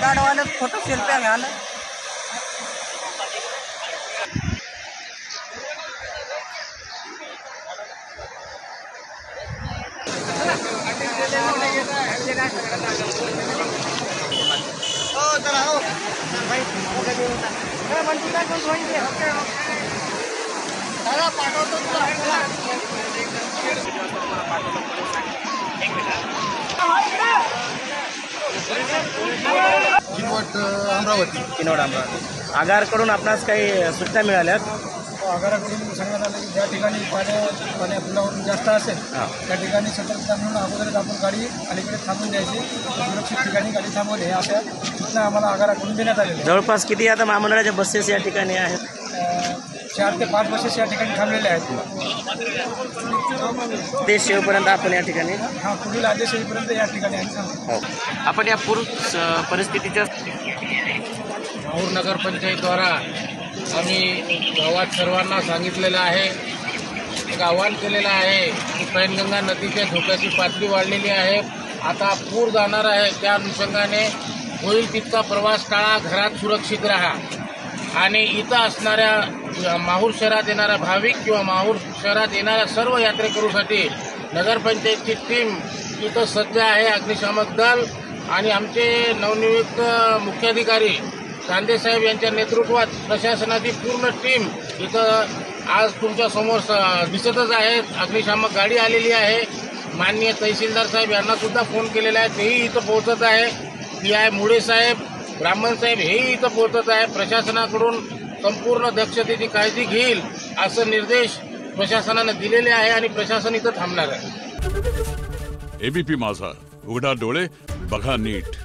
गाडवाने photo selfie घ्यायला अमरावती किनवट अमरावती. आगारकडून आपणास काही सूचना मिळाल्यात? आगाराकडून सांगण्यात आलं की ज्या ठिकाणी पाण्या पुलावरून जास्त असेल त्या ठिकाणी सतर्कता म्हणून अगोदरच आपण गाडी अलीकडे थांबून द्यायची, सुरक्षित ठिकाणी गाडी थांबवणे अशा सूचना आम्हाला आगाराकडून देण्यात आलेल्या आहेत. जवळपास किती आता महामंडळाच्या बसेस या ठिकाणी आहेत? 4 ते 5 बसेस या ठिकाणी थांबलेल्या आहेत. ते शेवपर्यंत आपण या ठिकाणी पुढील आदेश येईपर्यंत या ठिकाणी आम्ही थांबू. आपण या पूर परिस्थितीच्या माहूर नगरपंचायतद्वारा आम्ही गावात सर्वांना सांगितलेलं आहे, एक आवाहन केलेलं आहे की पैनगंगा नदीच्या धोक्याची पातळी वाढलेली आहे. आता पूर जाणार आहे, त्या अनुषंगाने होईल तितका प्रवास टाळा, घरात सुरक्षित राहा. आणि इथं असणाऱ्या माहूर शहरात येणाऱ्या भाविक किंवा माहूर शहरात येणाऱ्या सर्व यात्रेकरूसाठी नगरपंचायतची टीम इथं सज्ज आहे. अग्निशामक दल आणि आमचे नवनियुक्त मुख्याधिकारी कांदेसाहेब यांच्या नेतृत्वात प्रशासनाची पूर्ण टीम इथं आज तुमच्या समोर दिसतच आहे. अग्निशामक गाडी आलेली आहे. माननीय तहसीलदार साहेब यांना सुद्धा फोन केलेला आहे, तेही इथं पोहोचत आहे. PI मुळे साहेब, ब्राह्मण साहेब हेही इथं पोहोचत आहे. प्रशासनाकडून संपूर्ण दक्षतेची काळजी घेईल असं निर्देश प्रशासनानं दिलेले आहे आणि प्रशासन इथं थांबणार आहे. ABP माझा, उघडा डोळे बघा नीट.